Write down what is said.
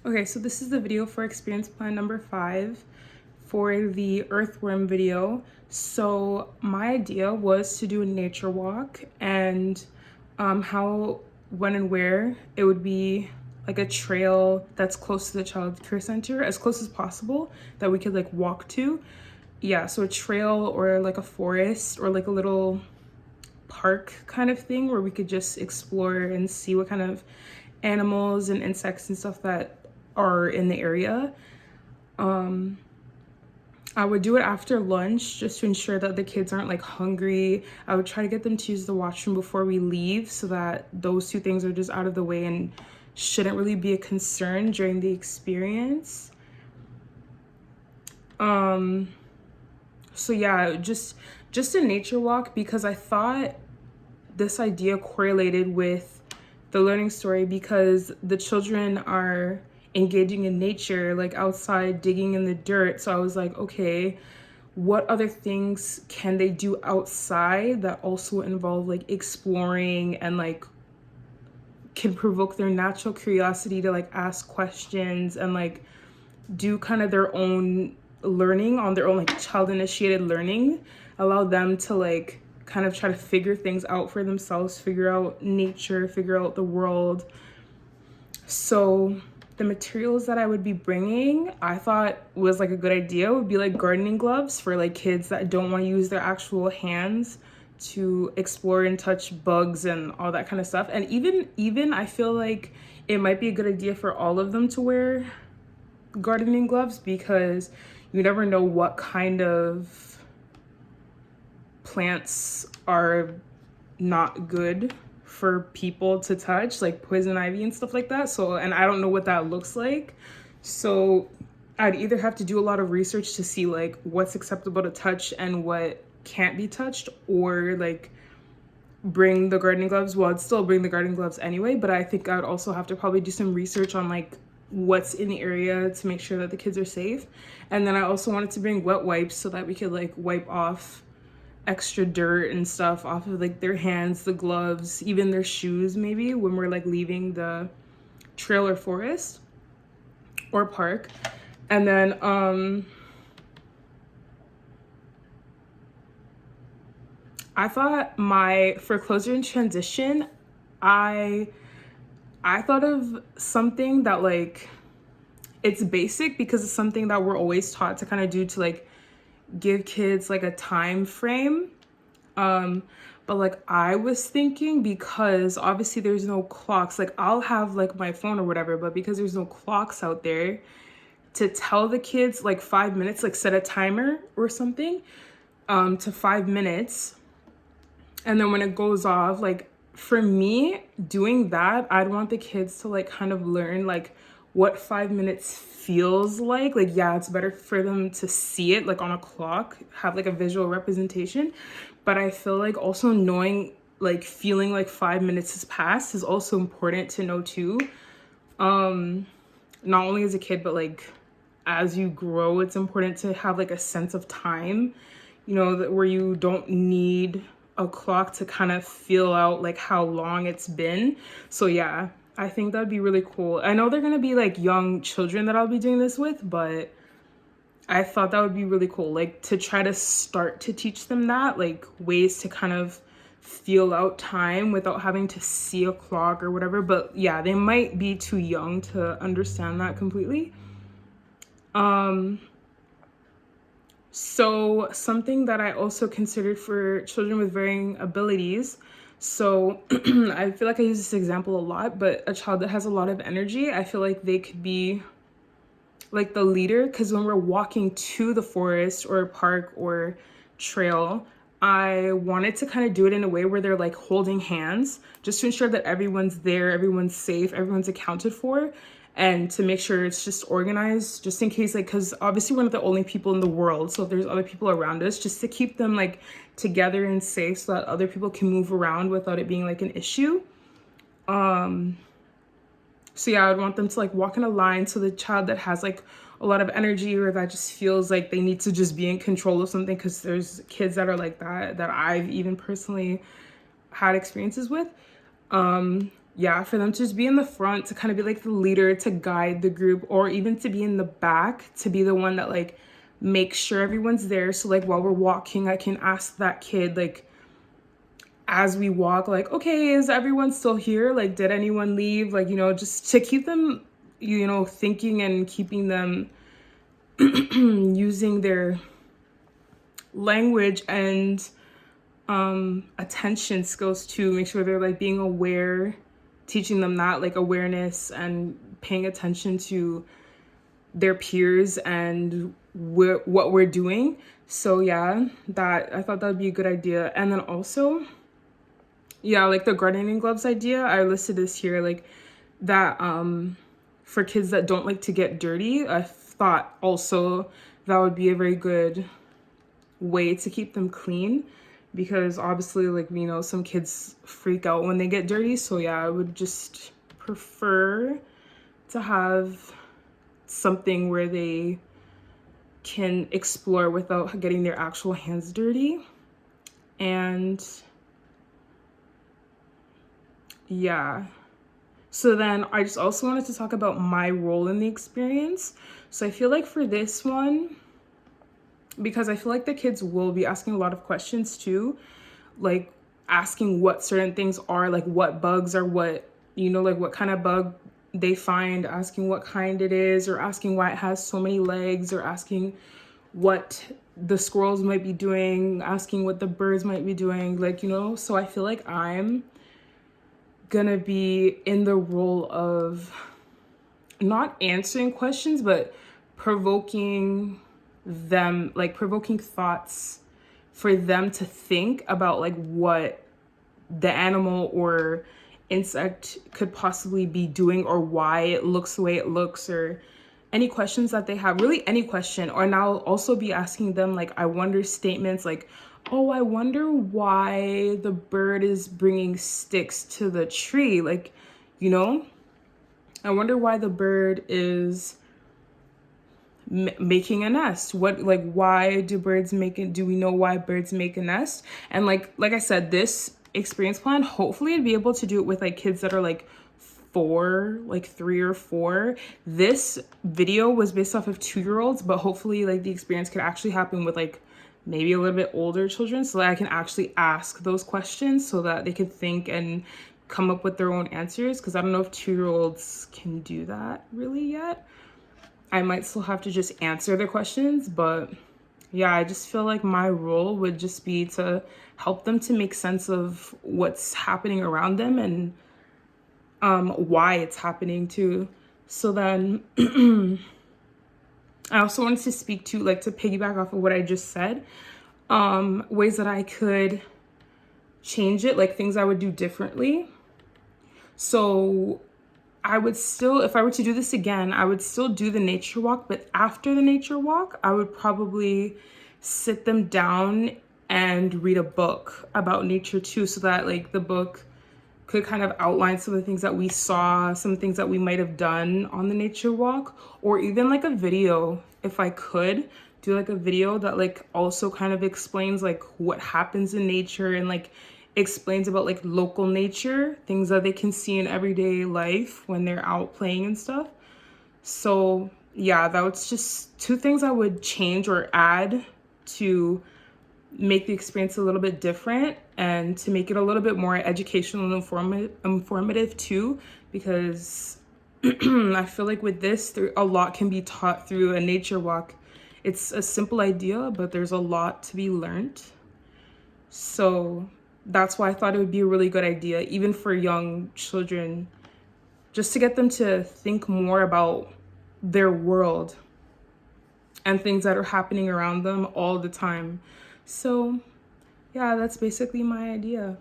Okay, so this is the video for experience plan number 5 for the earthworm video. So my idea was to do a nature walk and how, when and where it would be like a trail that's close to the child care center, as close as possible that we could like walk to. Yeah, so a trail or like a forest or like a little park kind of thing where we could just explore and see what kind of animals and insects and stuff that are in the area. I would do it after lunch just to ensure that the kids aren't like hungry. I would try to get them to use the washroom before we leave so that those two things are just out of the way and shouldn't really be a concern during the experience. So yeah, just a nature walk because I thought this idea correlated with the learning story because the children are engaging in nature, like outside digging in the dirt. So I was like, okay, what other things can they do outside that also involve like exploring and like can provoke their natural curiosity to like ask questions and like do kind of their own learning on their own, like child initiated learning, allow them to like kind of try to figure things out for themselves, figure out nature, figure out the world. So the materials that I would be bringing, I thought was like a good idea would be like gardening gloves for like kids that don't want to use their actual hands to explore and touch bugs and all that kind of stuff. And even I feel like it might be a good idea for all of them to wear gardening gloves because you never know what kind of plants are not good for people to touch, like poison ivy and stuff like that. So, and I don't know what that looks like. So I'd either have to do a lot of research to see like what's acceptable to touch and what can't be touched, or like bring the gardening gloves. Well, I'd still bring the gardening gloves anyway, but I think I'd also have to probably do some research on like what's in the area to make sure that the kids are safe. And then I also wanted to bring wet wipes so that we could like wipe off extra dirt and stuff off of like their hands, the gloves, even their shoes maybe when we're like leaving the trail or forest or park. And then I thought for closure and transition, I thought of something that like it's basic because it's something that we're always taught to kind of do to like give kids like a time frame. But like I was thinking, because obviously there's no clocks, like I'll have like my phone or whatever, but because there's no clocks out there to tell the kids like 5 minutes, like set a timer or something to 5 minutes. And then when it goes off, like for me doing that, I'd want the kids to like kind of learn like what 5 minutes feels like. Like, yeah, it's better for them to see it like on a clock, have like a visual representation. But I feel like also knowing, like feeling like 5 minutes has passed is also important to know too. Not only as a kid, but like as you grow, it's important to have like a sense of time, where you don't need a clock to kind of feel out like how long it's been. So yeah, I think that'd be really cool. I know they're gonna be like young children that I'll be doing this with, but I thought that would be really cool, like to try to start to teach them that, like ways to kind of feel out time without having to see a clock or whatever. But yeah, they might be too young to understand that completely. So something that I also considered for children with varying abilities. So I feel like I use this example a lot, but a child that has a lot of energy, I feel like they could be like the leader, because when we're walking to the forest or park or trail, I wanted to kind of do it in a way where they're like holding hands just to ensure that everyone's there, everyone's safe, everyone's accounted for, and to make sure it's just organized just in case, like, because obviously we're not the only people in the world, so if there's other people around us, just to keep them like together and safe so that other people can move around without it being like an issue. So yeah, I would want them to like walk in a line, so the child that has like a lot of energy or that just feels like they need to just be in control of something, because there's kids that are like that I've even personally had experiences with. yeah, for them to just be in the front, to kind of be like the leader, to guide the group, or even to be in the back, to be the one that like makes sure everyone's there. So like while we're walking, I can ask that kid like as we walk, like, okay, is everyone still here? Like, did anyone leave? Like, you know, just to keep them, you know, thinking and keeping them using their language and attention skills to make sure they're like being aware, teaching them that like awareness and paying attention to their peers and what we're doing. So yeah, that I thought that would be a good idea. And then also, yeah, like the gardening gloves idea, I listed this here, like that for kids that don't like to get dirty. I thought also that would be a very good way to keep them clean, because obviously, like, you know, some kids freak out when they get dirty. So yeah, I would just prefer to have something where they can explore without getting their actual hands dirty. And yeah, so then I just also wanted to talk about my role in the experience. So I feel like for this one, because I feel like the kids will be asking a lot of questions too, like asking what certain things are, like what bugs are what, you know, like what kind of bug they find, asking what kind it is, or asking why it has so many legs, or asking what the squirrels might be doing, asking what the birds might be doing, like, you know. So I feel like I'm gonna be in the role of not answering questions, but provoking them, like provoking thoughts for them to think about like what the animal or insect could possibly be doing, or why it looks the way it looks, or any questions that they have, really any question. Or now I'll also be asking them like I wonder statements, like, oh, I wonder why the bird is bringing sticks to the tree, like, you know, I wonder why the bird is making a nest. What, like, why do birds make it? Do we know why birds make a nest? And like I said, this experience plan, hopefully I'd be able to do it with like kids that are like 4, like 3 or 4. This video was based off of 2-year-olds, but hopefully like the experience could actually happen with like maybe a little bit older children, so that I can actually ask those questions so that they can think and come up with their own answers, because I don't know if 2-year-olds can do that really yet. I might still have to just answer the questions, but yeah, I just feel like my role would just be to help them to make sense of what's happening around them, and why it's happening too. So then I also wanted to speak to, like, to piggyback off of what I just said, ways that I could change it, like things I would do differently. So I would still, if I were to do this again, I would still do the nature walk, but after the nature walk, I would probably sit them down and read a book about nature too, so that like the book could kind of outline some of the things that we saw, some things that we might have done on the nature walk, or even like a video, if I could do like a video that like also kind of explains like what happens in nature, and like explains about like local nature, things that they can see in everyday life when they're out playing and stuff. So yeah, that was just 2 things I would change or add to make the experience a little bit different, and to make it a little bit more educational and informative too, because I feel like with this, a lot can be taught through a nature walk. It's a simple idea, but there's a lot to be learned. So that's why I thought it would be a really good idea, even for young children, just to get them to think more about their world and things that are happening around them all the time. So yeah, that's basically my idea.